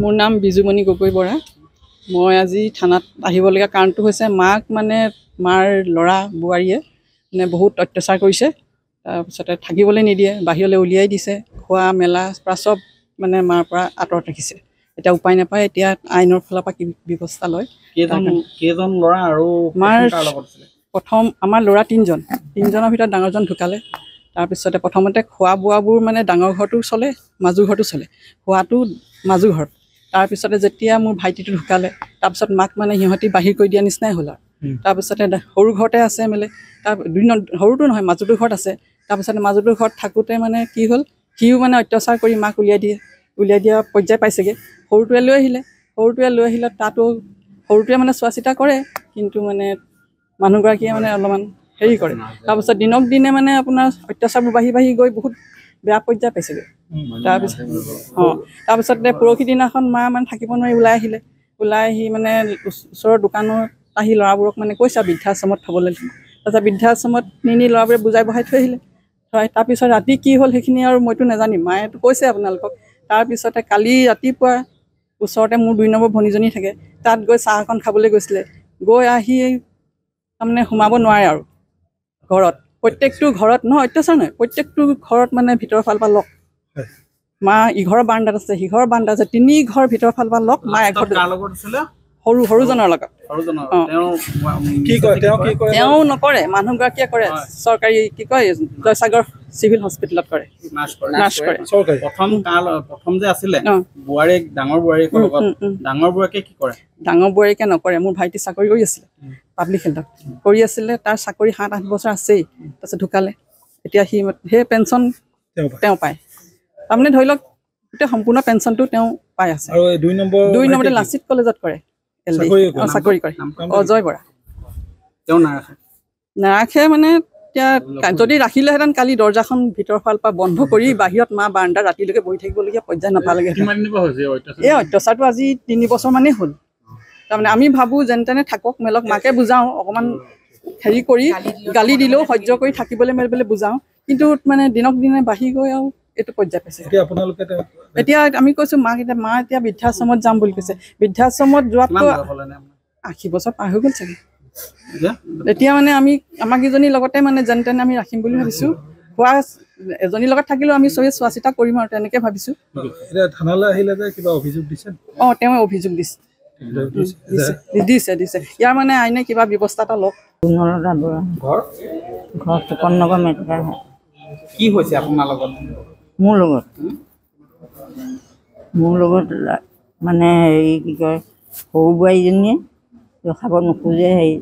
মোৰ নাম বিজুমণি গগৈ বৰা। মই আজি থানাত আহিবলগীয়া কাৰণটো হৈছে মাক মানে মাৰ ল'ৰা বোৱাৰীয়ে মানে বহুত অত্যাচাৰ কৰিছে। তাৰপিছতে থাকিবলৈ নিদিয়ে, বাহিৰলৈ উলিয়াই দিছে, খোৱা মেলা পৰা চব মানে মাৰ পৰা আঁতৰত ৰাখিছে। এতিয়া উপায় নাপায়, এতিয়া আইনৰ ফালৰ পৰা কি ব্যৱস্থা লয়। কেইজন ল'ৰা আৰু প্ৰথম আমাৰ ল'ৰা তিনিজনৰ ভিতৰত ডাঙৰজন ঢুকালে। তাৰপিছতে প্ৰথমতে খোৱা বোৱাবোৰ মানে ডাঙৰ ঘৰটো চলে, মাজু ঘৰটো চলে, খোৱাটো মাজু ঘৰত। তাৰপিছতে যেতিয়া মোৰ ভাইটিটো ঢুকালে, তাৰপিছত মাক মানে সিহঁতি বাহিৰ কৰি দিয়া নিচিনাই হ'ল আৰু। তাৰপিছতে সৰু ঘৰতে আছে মেলে, সৰুটো নহয় মাজুটো ঘৰত আছে। তাৰপিছতে মাজুটোৰ ঘৰত থাকোঁতে মানে কি হ'ল, সিও মানে অত্যাচাৰ কৰি মাক উলিয়াই দিয়া পৰ্যায় পাইছেগৈ। সৰুটোৱে লৈ আহিলে, তাতো সৰুটোৱে মানে চোৱা চিতা কৰে, কিন্তু মানে মানুহগৰাকীয়ে মানে অলপমান হেৰি কৰে। তাৰপিছত দিনক দিনে মানে আপোনাৰ অত্যাচাৰবোৰ বাঢ়ি গৈ বহুত বেয়া পৰ্যায় পাইছেগৈ। তাৰপিছতে পৰহি দিনাখন মা মানে থাকিব নোৱাৰি ওলাই আহি মানে ওচৰৰ দোকানত আহি ল'ৰাবোৰক মানে কৈছে বৃদ্ধাশ্ৰমত থ'বলৈ। তাৰপিছত বৃদ্ধাশ্ৰমত নি ল'ৰাবোৰে বুজাই বঢ়াই থৈ আহিলে। তাৰপিছত ৰাতি কি হ'ল সেইখিনি আৰু মইতো নাজানিম, মায়েতো কৈছে আপোনালোকক। তাৰপিছতে কালি ৰাতিপুৱা ওচৰতে মোৰ 2 নম্বৰ ভনীজনী থাকে, তাত গৈ চাহ অকণ খাবলৈ গৈছিলে। গৈ আহি তাৰমানে সোমাব নোৱাৰে আৰু ঘৰত। প্ৰত্যেকটো ঘৰত অত্যাচাৰ নহয়, প্ৰত্যেকটো ঘৰত মানে ভিতৰৰ ফালৰ পৰা লক। মা ইঘৰৰ বাৰাণ্ডাত আছে, সিঘৰৰ বাৰাণ্ডাত আছে, 3 ঘৰ ভিতৰৰ ফালৰ পৰা লক। মা এঘৰত সৰুজনৰ লগত। তেওঁ নকৰে, মানুহগৰাকীয়ে কৰে। চৰকাৰী জয়সাগৰ চিভিল হস্পিটেলত কৰে, নাৰ্ছ কৰে। প্ৰথম যে আছিলে ডাঙৰ বোৱাৰীকে কি কৰে? ডাঙৰ বোৱাৰীকে নকৰে। মোৰ ভাইটি চাকৰি কৰি আছিলে, পাব্লিক হেল্থত কৰি আছিলে। তাৰ চাকৰি 7-8 বছৰ আছেই, তাৰপিছত ঢুকালে। এতিয়া সেই পেঞ্চন তেওঁ পায়। তাৰমানে ধৰি লওক গোটেই সম্পূৰ্ণ পেঞ্চনটো তেওঁ পাই আছে। 2 নম্বৰতে লাচিত কলেজত কৰে, চাকৰি কৰে, অজয় বৰা। তেওঁ নাৰাখে মানে এতিয়া যদি ৰাখিলেহেঁতেন কালি দৰ্জাখন ভিতৰৰ ফালৰ পৰা বন্ধ কৰি বাহিৰত মা বাৰাণ্ডাত ৰাতিলৈকে বহি থাকিবলগীয়া পৰ্যায় নাপালেগৈ। এই অত্যাচাৰটো আজি 3 বছৰমানেই হ'ল। তাৰমানে আমি ভাবোঁ যেন তেনে থাকক মেলক, মাকে বুজাওঁ অকণমান হেৰি কৰি, গালি দিলেও সহ্য কৰি থাকিবলৈ মেলিবলৈ বুজাওঁ, কিন্তু মানে দিনক দিনে বাঢ়ি গৈ আৰু এইটো পৰ্যায় পাইছে। এতিয়া আমি কৈছোঁ মা এতিয়া বৃদ্ধাশ্ৰমত যাম বুলি কৈছে। বৃদ্ধাশ্ৰমত যোৱাতকৈ 80 বছৰ পাৰ হৈ গ'ল চাগে। এতিয়া মানে আমাক ইজনীৰ লগতে মানে যেন তেনে আমি ৰাখিম বুলি ভাবিছোঁ। খোৱা এজনীৰ লগত থাকিলেও আমি চবেই চোৱা চিতা কৰিম আৰু তেনেকৈ ভাবিছোঁ। তেওঁ অভিযোগ দিছে। ইয়াৰ মানে আইনে কিবা ব্যৱস্থা এটা লওক। কি হৈছে আপোনাৰ লগত? মোৰ লগত মানে হেৰি কি কয়, সৰু বোৱাৰীজনীয়ে ৰখাব নোখোজে, হেৰি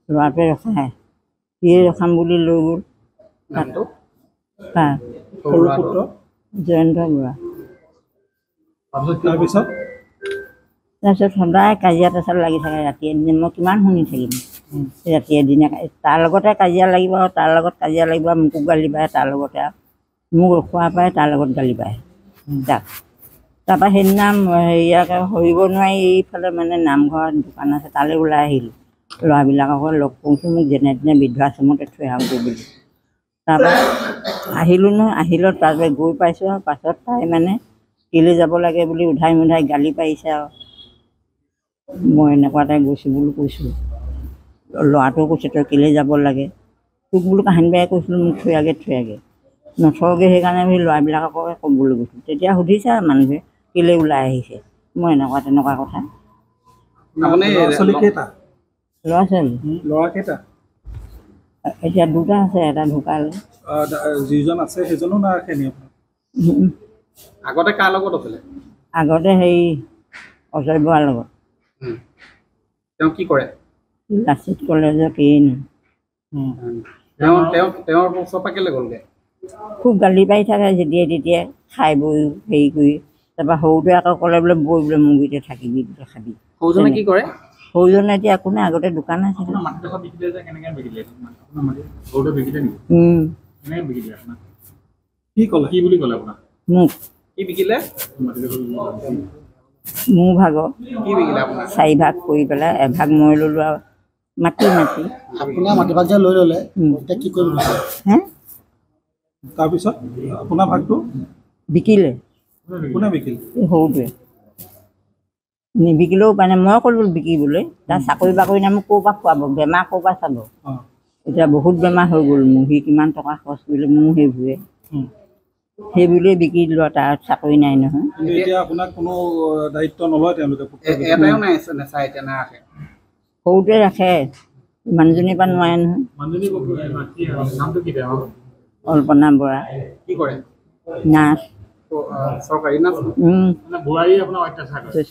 ল'ৰাটোৱে ৰখায়, সিয়ে ৰখাম বুলি লৈ গ'ল। জয়ন্ত বৰা। তাৰপিছত সদায় কাজিয়া পেচাল লাগি থাকে ৰাতিয়ে দিনে। মই কিমান শুনি থাকিম ৰাতিয়ে দিনে। তাৰ লগতে কাজিয়া লাগিব আৰু তাৰ লগত কাজিয়া লাগিব, মোকো গালি পাৰে তাৰ লগতে। আৰু মোক ৰখোৱা পায় তাৰ লগত গালি পাৰে তাক। তাৰপৰা সেইদিনা হেৰিয়াকে সৰিব নোৱাৰি এইফালে মানে নামঘৰ দোকান আছে, তালৈ ওলাই আহিলোঁ। ল'ৰাবিলাকক লগ কৰিছোঁ, মোক যেনে তেনে বৃদ্ধাশ্ৰমতে থৈ আহোঁগৈ বুলি। তাৰপৰা আহিলোঁ নহয়, আহিলত তাতে গৈ পাইছোঁ আৰু পাছত তাই মানে কেলৈ যাব লাগে বুলি উধাই মুধাই গালি পাৰিছে আৰু মই এনেকুৱাতে গৈছোঁ বুলি কৈছোঁ। ল'ৰাটোও কৈছে তই কেলৈ যাব লাগে, তোক বোলো কাহিনী বেয়াই কৈছিলোঁ, মোক থৈ আগে নথওঁগৈ, সেইকাৰণে বুলি ল'ৰাবিলাককে ক'বলৈ গৈছোঁ। তেতিয়া সুধিছে আৰু মানুহে কেলৈ ওলাই আহিছে, মই এনেকুৱা তেনেকুৱা কথা। ল'ৰা ছোৱালী এতিয়া 2টা আছে, এটা ঢুকালে। যিজন আছে সেইজনো নাৰাখে নি? আগতে কাৰ লগত আছিলে? আগতে হেৰি অজয় বৰাৰ লগত। তেওঁ কি কৰে? লাচিত কলেজৰ কেইনি। তেওঁৰ ওচৰৰ পৰা কেলৈ গ'লগৈ? খুব গালি পাৰি থাকে যেতিয়াই তেতিয়াই, খাই বৈ হেৰি কৰি। তাৰপৰা সৰুটোৱে আকৌ ক'লে বোলে বৈ বোলে মোৰ গুৰিতে থাকিবি, বোলে খাবি। সৰুজনে কি কৰে? সৰুজনে এতিয়া একো নাই, আগতে দোকান আছিল। মোক মোৰ ভাগৰ 4 ভাগ কৰি পেলাই এভাগ মই ল'লোঁ আৰু মাটি আপোনাৰ মাটিভাগ যে লৈ ল'লে, এতিয়া কি কৰিব? তাৰপিছত আপোনাৰ ভাগটো বিকিলে। কোনে বিকিলে? সৰুটোৱে। নিবিকিলেও উপায় নাই মই ক'লোঁ বিকিবলৈ তাৰ চাকৰি বাকৰি নাই মোক ক'ৰ পৰা খুৱাব বেমাৰ ক'ৰ পৰা চাব অঁ এতিয়া বহুত বেমাৰ হৈ গ'ল মোৰ সি কিমান টকা খৰচ কৰিলে মোৰ সেইবোৰে সেইবুলিয়ে বিকি দিলোঁ তাৰ চাকৰি নাই নহয় কিন্তু এতিয়া আপোনাক কোনো দায়িত্ব নলয় তেওঁলোকে এটাও নাই নেচাই এতিয়া নাৰাখে সৰুতে ৰাখে মানুহজনীৰ পৰা নোৱাৰে নহয় নামটো কি তেওঁ অল্পনা বৰা কি কৰে নাৰ্ছ চৰকাৰী না মানে বোৱাৰী আপোনাৰ অত্যাচাৰ কৰে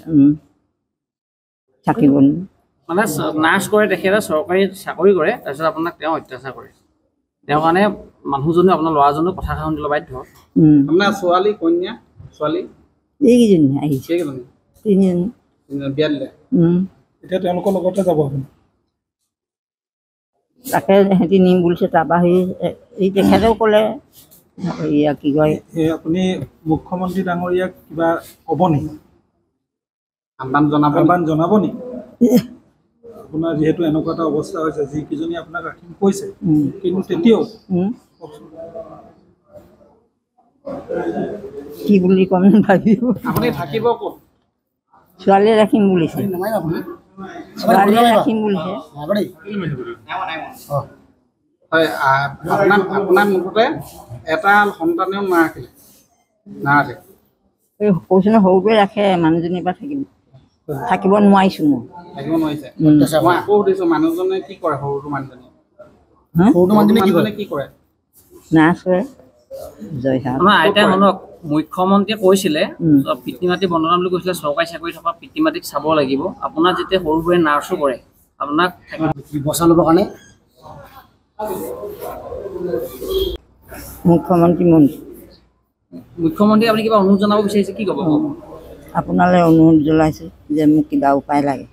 থাকিব মানে নাৰ্ছ কৰে তেখেতে চৰকাৰী চাকৰি কৰে তাৰপিছত আপোনাক তেওঁ অত্যাচাৰ কৰে তেওঁৰ কাৰণে মানুহজনে আপোনাৰ ল'ৰাজনেও কথা শুনিবলৈ বাধ্য আপোনাৰ ছোৱালী কন্যা ছোৱালী এইকেইজনী আহিছে কেইজনী তিনিজনী বিয়া দিলে এতিয়া তেওঁলোকৰ লগতে যাব আপুনি তাকে সিহঁতি নিম বুলিছে তাৰপৰা সেই তেখেতেও ক'লে এয়া কি কয় এই আপুনি মুখ্যমন্ত্ৰী ডাঙৰীয়াক কিবা ক'ব নেকি আহ্বান জনাব নেকি আপোনাৰ যিহেতু এনেকুৱা এটা অৱস্থা হৈছে যিকেইজনী আপোনাক ৰাখিম কৈছে কিন্তু তেতিয়াও কি বুলি ক'ম ভাবিব আপুনি থাকিব ক'ত ছোৱালীয়ে ৰাখিম বুলিছে ছোৱালীয়ে ৰাখিম বুলিছে হয় আপোনাৰ মুঠতে এটা সন্তানেও নাৰাখে এই কৈছোঁ নহয় সৰুটোৱে ৰাখে মানুহজনীৰ পৰা থাকিব নোৱাৰিছোঁ মই থাকিব নোৱাৰিছে মই আকৌ সুধিছোঁ মানুহজনে কি কৰে সৰুটো মানুহজনে কি কৰে নাৰ্ছ কৰে জয়সাগৰ আমাৰ আইতাই শুনক মুখ্যমন্ত্ৰীয়ে কৈছিলে পিতৃ মাতৃ বন্দনা বুলি কৈছিলে চৰকাৰী চাকৰি থকা পিতৃ মাতৃক চাব লাগিব আপোনাৰ যেতিয়া সৰু সুৰাই নাৰ্ছো কৰে আপোনাক বচা ল'বৰ কাৰণে মুখ্যমন্ত্ৰী আপুনি কিবা অনুৰোধ জনাব বিচাৰিছে কি ক'ব আপোনালৈ অনুৰোধ জনাইছোঁ যে মোক কিবা উপায় লাগে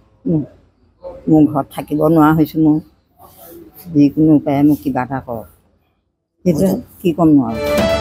মোৰ ঘৰত থাকিব নোৱাৰা হৈছোঁ মোৰ যিকোনো উপায়ে মোক কিবা এটা কৰক সেইটো কি ক'ম নোৱাৰোঁ